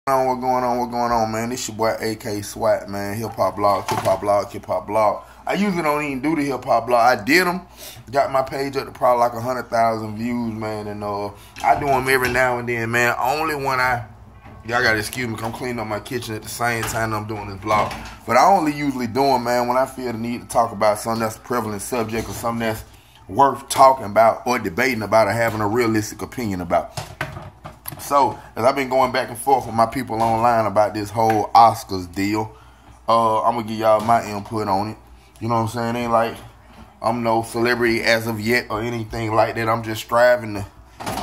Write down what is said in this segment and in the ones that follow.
What's going on? What's going on, man? This your boy AK Swat, man. Hip hop blog, hip hop blog, hip hop blog. I usually don't even do the hip hop blog. I did them, got my page up to probably like 100,000 views, man. And I do them every now and then, man. Only when y'all gotta excuse me, 'cause I'm cleaning up my kitchen at the same time I'm doing this blog. But I only usually do them, man, when I feel the need to talk about something that's a prevalent subject or something that's worth talking about or debating about or having a realistic opinion about. So, as I've been going back and forth with my people online about this whole Oscars deal, I'm going to give y'all my input on it. You know what I'm saying? Ain't like I'm no celebrity as of yet or anything like that. I'm just striving to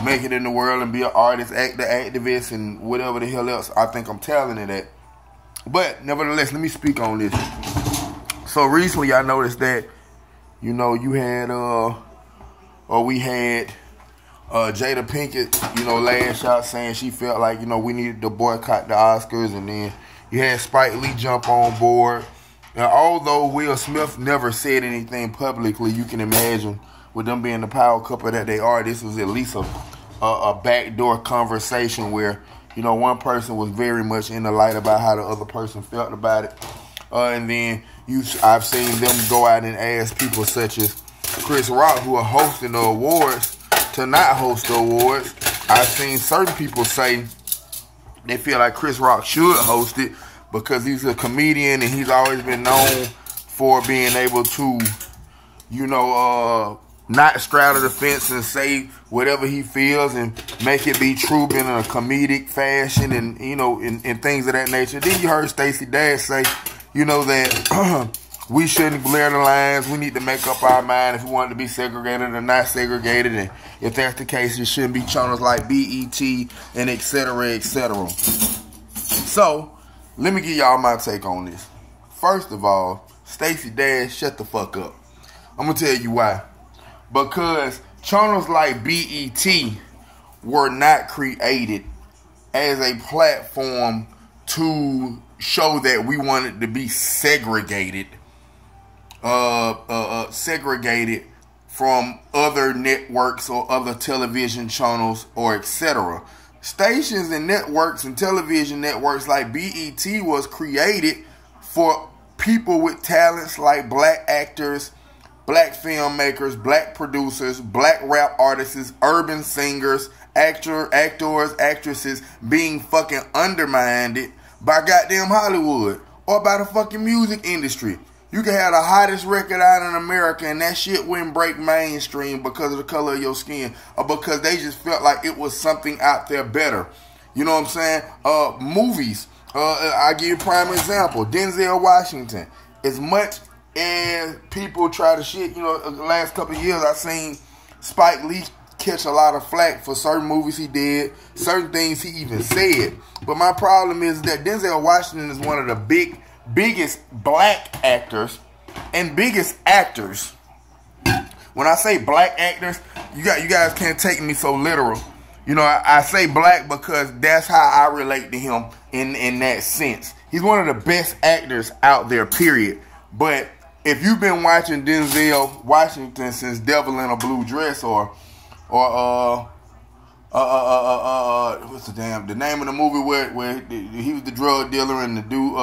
make it in the world and be an artist, actor, activist, and whatever the hell else I think I'm talented at. But, nevertheless, let me speak on this. So, recently I noticed that, you know, we had Jada Pinkett, last shot saying she felt like, we needed to boycott the Oscars. And then you had Spike Lee jump on board. And although Will Smith never said anything publicly, you can imagine with them being the power couple that they are, this was at least a backdoor conversation where, one person was very much in the light about how the other person felt about it. And then I've seen them go out and ask people such as Chris Rock, who are hosting the awards, to not host the awards. I've seen certain people say they feel like Chris Rock should host it because he's a comedian and he's always been known for being able to, not straddle the fence and say whatever he feels and make it be true in a comedic fashion and, and things of that nature. Then you heard Stacey Dash say, that we shouldn't blur the lines. We need to make up our mind if we want to be segregated or not segregated. And if that's the case, it shouldn't be channels like BET and et cetera, et cetera. So, let me give y'all my take on this. First of all, Stacey Dash, shut the fuck up. I'm going to tell you why. Because channels like BET were not created as a platform to show that we wanted to be segregated. Segregated from other networks or other television channels or etc. Stations and networks and television networks like BET was created for people with talents like black actors, black filmmakers, black producers, black rap artists, urban singers, actors, actresses being fucking undermined by goddamn Hollywood or by the fucking music industry. You can have the hottest record out in America and that shit wouldn't break mainstream because of the color of your skin or because they just felt like it was something out there better. You know what I'm saying? Movies. I'll give you a prime example. Denzel Washington. As much as people try to shit, the last couple of years I've seen Spike Lee catch a lot of flack for certain movies he did, certain things he even said. But my problem is that Denzel Washington is one of the biggest black actors and biggest actors. When I say black actors, you guys can't take me so literal. I say black because that's how I relate to him in that sense. He's one of the best actors out there, period. But if you've been watching Denzel Washington since Devil in a Blue Dress or what's the name of the movie where he was the drug dealer and the dude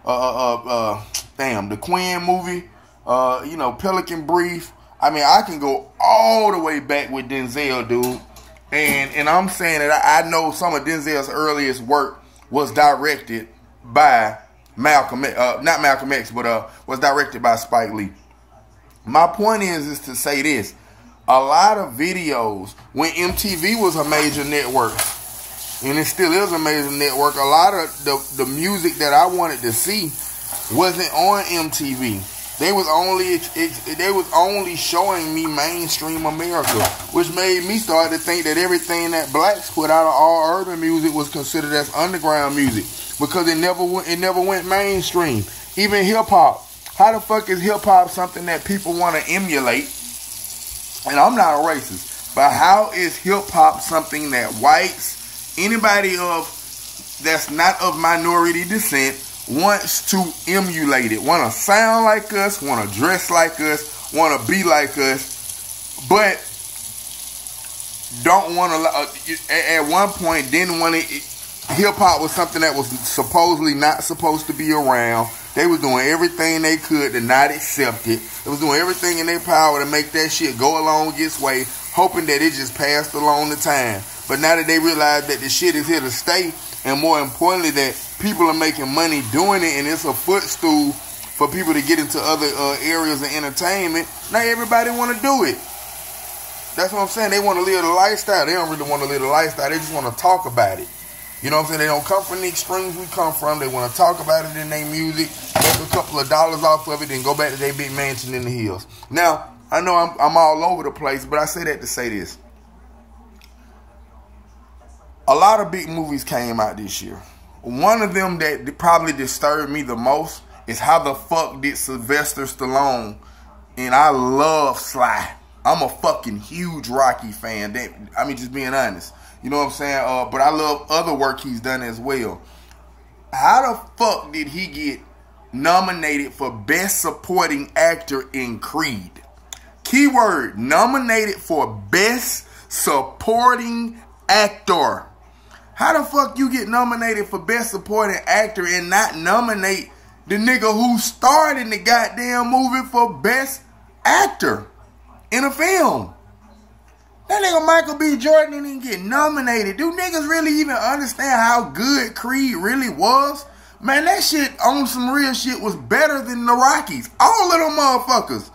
the Queen movie, Pelican Brief. I mean, I can go all the way back with Denzel, dude. And I'm saying that I know some of Denzel's earliest work was directed by not Malcolm X, but was directed by Spike Lee. My point is to say this. A lot of videos, when MTV was a major network, and it still is a major network, a lot of the music that I wanted to see wasn't on MTV. They was only showing me mainstream America, which made me start to think that everything that blacks put out of all urban music was considered as underground music because it never went mainstream. Even hip hop. How the fuck is hip hop something that people want to emulate? And I'm not a racist, but how is hip hop something that whites, anybody that's not of minority descent, wants to emulate it, want to sound like us, want to dress like us, want to be like us, but don't want to, at one point, didn't want to hip-hop was something that was supposedly not supposed to be around. They was doing everything they could to not accept it. They was doing everything in their power to make that shit go along its way, hoping that it just passed along the time. But now that they realize that the shit is here to stay, and more importantly that people are making money doing it, and it's a footstool for people to get into other areas of entertainment, now everybody want to do it. That's what I'm saying. They want to live the lifestyle. They don't really want to live the lifestyle. They just want to talk about it. You know what I'm saying? They don't come from the extremes we come from. They want to talk about it in their music, make a couple of dollars off of it, and go back to their big mansion in the hills. Now, I know I'm all over the place, but I say that to say this. A lot of big movies came out this year. One of them that probably disturbed me the most is how the fuck did Sylvester Stallone, and I love Sly. I'm a fucking huge Rocky fan. Just being honest. You know what I'm saying? But I love other work he's done as well. How the fuck did he get nominated for Best Supporting Actor in Creed? Keyword, nominated for Best Supporting Actor. How the fuck you get nominated for Best Supporting Actor and not nominate the nigga who starred in the goddamn movie for Best Actor in a film? That nigga Michael B. Jordan didn't get nominated. Do niggas really even understand how good Creed really was? Man, that shit on some real shit was better than the Rockies. All of them motherfuckers.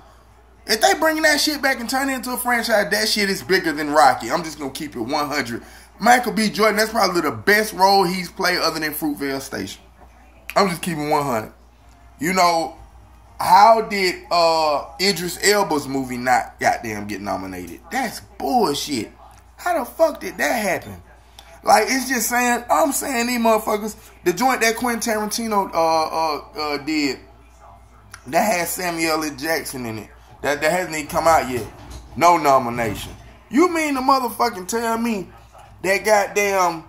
If they bringing that shit back and turn it into a franchise, that shit is bigger than Rocky. I'm just going to keep it 100. Michael B. Jordan, that's probably the best role he's played other than Fruitvale Station. I'm just keeping 100. You know, how did Idris Elba's movie not goddamn get nominated? That's bullshit. How the fuck did that happen? Like, it's just saying, I'm saying these motherfuckers, the joint that Quentin Tarantino did, that had Samuel L. Jackson in it, that hasn't even come out yet. No nomination. You mean to motherfucking tell me that goddamn,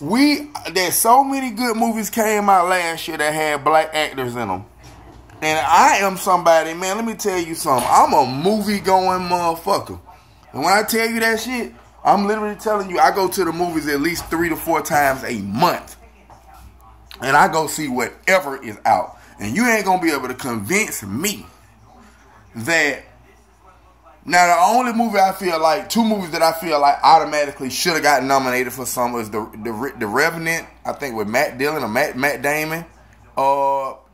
that so many good movies came out last year that had black actors in them? And I am somebody, man, let me tell you something. I'm a movie-going motherfucker. And when I tell you that shit, I'm literally telling you, I go to the movies at least 3 to 4 times a month. And I go see whatever is out. And you ain't going to be able to convince me that... Now, the only movie I feel like, 2 movies that I feel like automatically should have gotten nominated for some was The Revenant, I think with Matt Dillon or Matt Damon,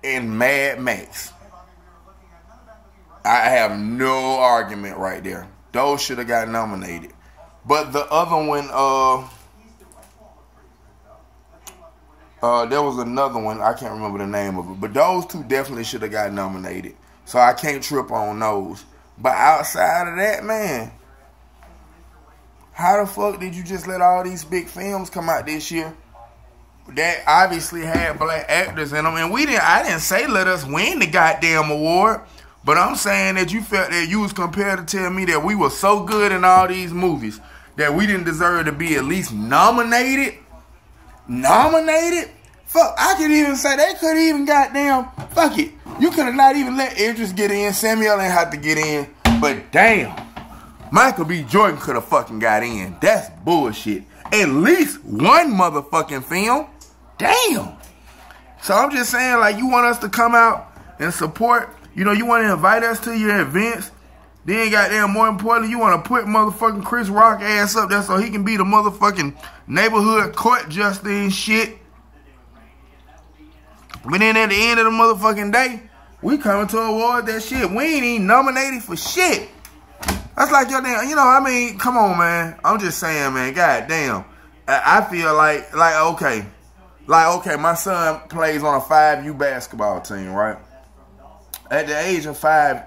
and Mad Max. I have no argument right there. Those should have got nominated. But the other one, there was another one, I can't remember the name of it. But those 2 definitely should have got nominated. So I can't trip on those. But outside of that, man, how the fuck did you just let all these big films come out this year that obviously had black actors in them? And I didn't say let us win the goddamn award, but I'm saying that you felt that you was compared to tell me that we were so good in all these movies that we didn't deserve to be at least nominated. Nominated? Fuck, I could even say they could even goddamn, fuck it. You could have not even let Idris get in. Samuel ain't have to get in. But damn, Michael B. Jordan could have fucking got in. That's bullshit. At least one motherfucking film. Damn. So I'm just saying, like, you want us to come out and support. You know, you want to invite us to your events. Then goddamn, more importantly, you want to put motherfucking Chris Rock ass up there so he can be the motherfucking neighborhood court justice and shit. But then at the end of the motherfucking day, we coming to award that shit. We ain't even nominated for shit. That's like your damn, you know, I mean, come on, man. I'm just saying, man, goddamn. I feel like, okay, my son plays on a 5U basketball team, right? At the age of 5,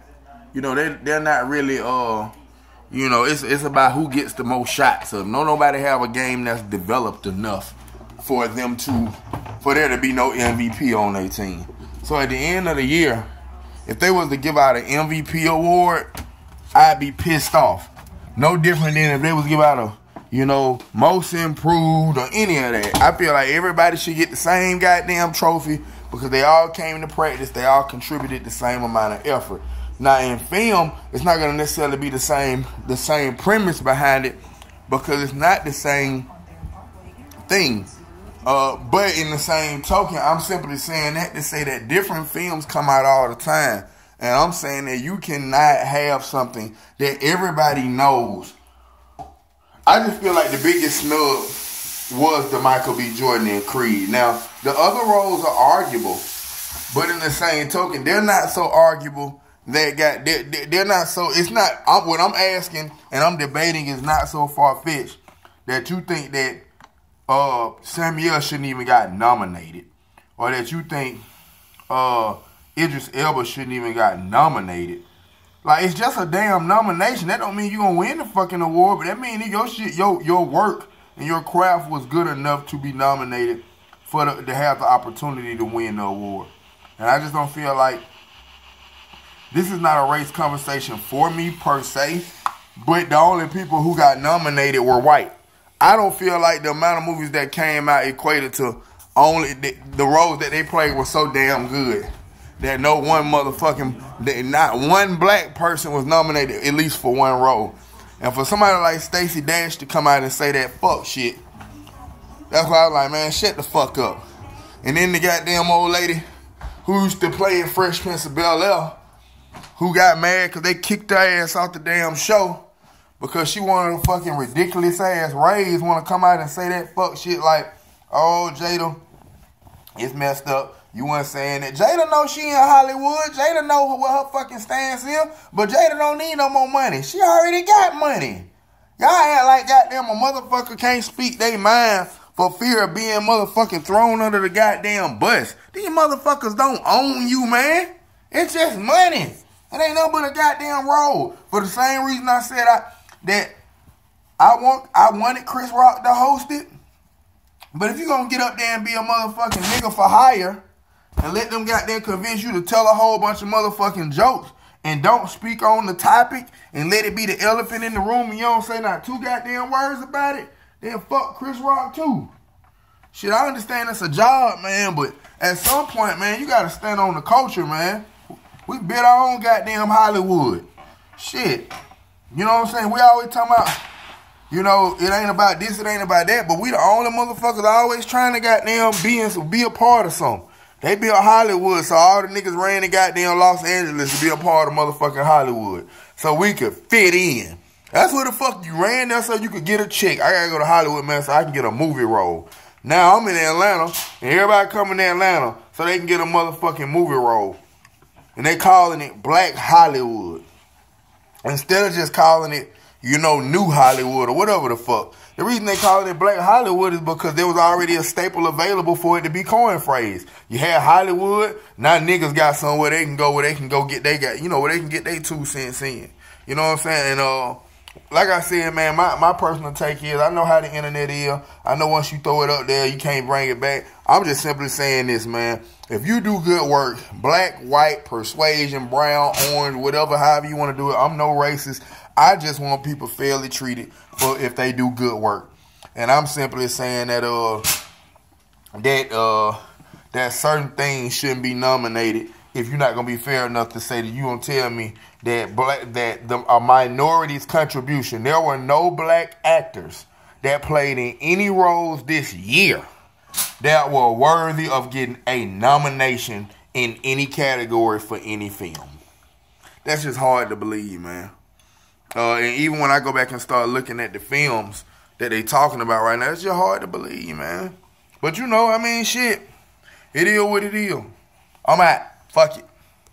you know, they're not really, you know, it's about who gets the most shots. Don't nobody have a game that's developed enough for there to be no MVP on their team. So at the end of the year, if they was to give out an MVP award, I'd be pissed off. No different than if they was to give out a, you know, most improved or any of that. I feel like everybody should get the same goddamn trophy because they all came to practice. They all contributed the same amount of effort. Now in film, it's not going to necessarily be the same premise behind it because it's not the same thing. But in the same token, I'm simply saying that to say that different films come out all the time. And I'm saying that you cannot have something that everybody knows. I just feel like the biggest snub was the Michael B. Jordan and Creed. Now, the other roles are arguable. But in the same token, they're not so arguable. They're not so, it's not, what I'm asking and I'm debating is not so far-fetched that you think that Samuel shouldn't even got nominated, or that you think Idris Elba shouldn't even got nominated. Like, it's just a damn nomination. That don't mean you gonna win the fucking award, but that means your shit, your work and your craft was good enough to be nominated to have the opportunity to win the award. And I just don't feel like this is not a race conversation for me per se, but the only people who got nominated were white. I don't feel like the amount of movies that came out equated to only the roles that they played were so damn good that no one motherfucking, not one black person was nominated at least for one role. And for somebody like Stacey Dash to come out and say that fuck shit, that's why I was like, man, shut the fuck up. And then the goddamn old lady who used to play in Fresh Prince of Bel-Air, who got mad because they kicked her ass off the damn show because she wanted a fucking ridiculous ass raise, want to come out and say that fuck shit like, oh, Jada, it's messed up. You weren't saying that. Jada know she in Hollywood. Jada know what her fucking stance is, but Jada don't need no more money. She already got money. Y'all act like goddamn a motherfucker can't speak their mind for fear of being motherfucking thrown under the goddamn bus. These motherfuckers don't own you, man. It's just money. It ain't nothing but a goddamn role. For the same reason I said I wanted Chris Rock to host it. But if you gonna get up there and be a motherfucking nigga for hire and let them goddamn convince you to tell a whole bunch of motherfucking jokes and don't speak on the topic and let it be the elephant in the room and you don't say not two goddamn words about it, then fuck Chris Rock too. Shit, I understand it's a job, man, but at some point, man, you gotta stand on the culture, man. We built our own goddamn Hollywood. Shit. You know what I'm saying? We always talking about, you know, it ain't about this, it ain't about that, but we the only motherfuckers always trying to goddamn be a part of something. They built Hollywood, so all the niggas ran to goddamn Los Angeles to be a part of motherfucking Hollywood. So we could fit in. That's where the fuck you ran there so you could get a check. I gotta go to Hollywood, man, so I can get a movie role. Now I'm in Atlanta, and everybody coming to Atlanta so they can get a motherfucking movie role. And they calling it Black Hollywood. Instead of just calling it, you know, New Hollywood or whatever the fuck. The reason they call it Black Hollywood is because there was already a staple available for it to be coin phrase. You had Hollywood, now niggas got somewhere they can go where they can go get where they can get their 2 cents in. You know what I'm saying? And like I said, man, my personal take is I know how the internet is. I know once you throw it up there, you can't bring it back. I'm just simply saying this, man. If you do good work, black, white, persuasion, brown, orange, whatever, however you want to do it, I'm no racist. I just want people fairly treated for if they do good work. And I'm simply saying that that certain things shouldn't be nominated if you're not gonna be fair enough to say that you gonna tell me that a minority's contribution. There were no black actors that played in any roles this year that were worthy of getting a nomination in any category for any film. That's just hard to believe, man. And even when I go back and start looking at the films that they talking about right now, it's just hard to believe, man. But you know, I mean, shit. It is what it is. I'm out. Fuck it.